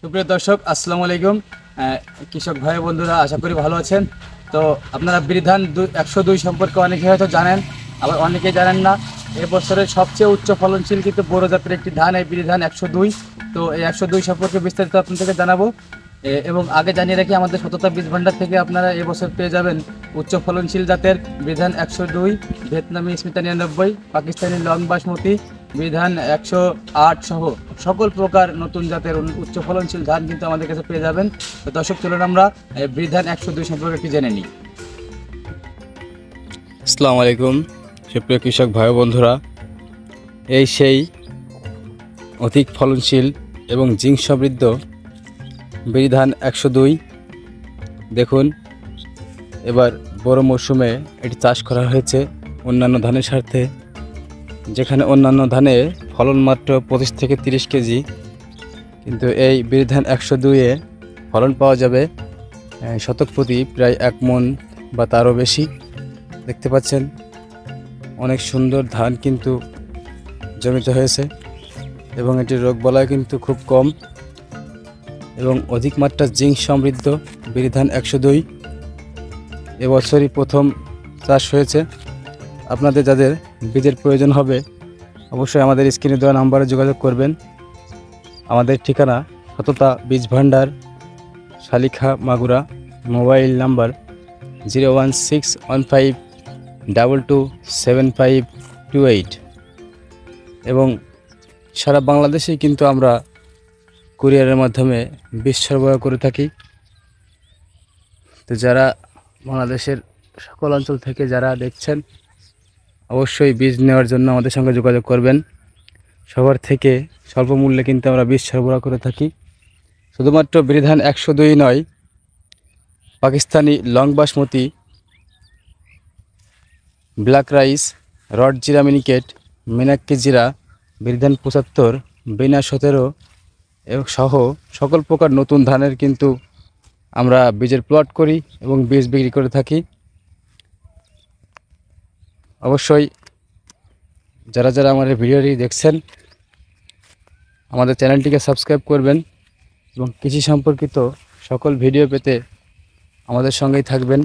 সুপ্রিয় দর্শক, আসসালামু আলাইকুম। কৃষক ভাই বন্ধুরা, আশা করি ভালো আছেন। তো আপনারা বিধান 102 সম্পর্কে অনেকে হয়তো জানেন, আবার অনেকেই জানেন না। এবছরের সবচেয়ে উচ্চ ফলনশীল কিন্তু বড় জাতের একটি ধান এই বিধান 102। তো এই 102 সম্পর্কে বিস্তারিত আপনাদেরকে জানাবো। এবং আগে জানিয়ে রাখি, আমাদের সততা বীজ ভান্ডার থেকে আপনারা এবছর পেয়ে যাবেন উচ্চ ফলনশীল জাতের বিধান 102, ভিয়েতনামি স্মিতা 99, পাকিস্তানি লং বাসমতি বিধান 108 সহ সকল প্রকার নতুন জাতের উচ্চ ফলনশীল ধান কিন্তু আমাদের কাছে পেয়ে যাবেন। তো দর্শক, চলুন আমরা বিধান 102 সম্পর্কে একটু জেনে নিই। আসসালামু আলাইকুম সুপ্রিয় কৃষক ভাই বন্ধুরা, এই সেই অধিক ফলনশীল এবং জিঙ্ক সমৃদ্ধ বিধান 102। দেখুন, এবার বড় মৌসুমে এটি চাষ করা হয়েছে অন্যান্য ধানের স্বার্থে। যেখানে অন্যান্য ধানে ফলন মাত্র 25 থেকে 30 কেজি, কিন্তু এই বিধান 102-এ ফলন পাওয়া যাবে শতক প্রতি প্রায় 1 মণ বা তারও বেশি। দেখতে পাচ্ছেন অনেক সুন্দর ধান কিন্তু জমিতে হয়েছে এবং এটির রোগবালাই কিন্তু খুব কম এবং অধিক মাত্রা জিঙ্ক সমৃদ্ধ বিধান 102 এবছরই প্রথম চাষ হয়েছে। আপনাদের যাদের বীজের প্রয়োজন হবে অবশ্যই আমাদের স্ক্রিনে দেওয়া নাম্বারে যোগাযোগ করবেন। আমাদের ঠিকানা সততা বীজ ভান্ডার, শালিখা, মাগুরা। মোবাইল নাম্বার 01615227528 এবং সারা বাংলাদেশেই কিন্তু আমরা কুরিয়ারের মাধ্যমে বীজ সরবরাহ করে থাকি। তো যারা বাংলাদেশের সকল অঞ্চল থেকে যারা দেখছেন অবশ্যই বীজ নেওয়ার জন্য আমাদের সঙ্গে যোগাযোগ করবেন। সবার থেকে স্বল্প মূল্যে কিন্তু আমরা বীজ সরবরাহ করে থাকি। শুধুমাত্র বিধান 102 নয়, Pakistani long basmati, black rice, rod জিরা মিনিকেট, মিনাক্কি জিরা, বিধান 75, বিনা 17 এবং সহ সকল প্রকার নতুন ধানের কিন্তু আমরা বীজের প্লট করি এবং বীজ বিক্রি করে থাকি। অবশ্যই যারা যারা আমাদের ভিডিওটি দেখছেন আমাদের চ্যানেলটিকে সাবস্ক্রাইব করবেন এবং কৃষি সম্পর্কিত সকল ভিডিও পেতে আমাদের সঙ্গেই থাকবেন।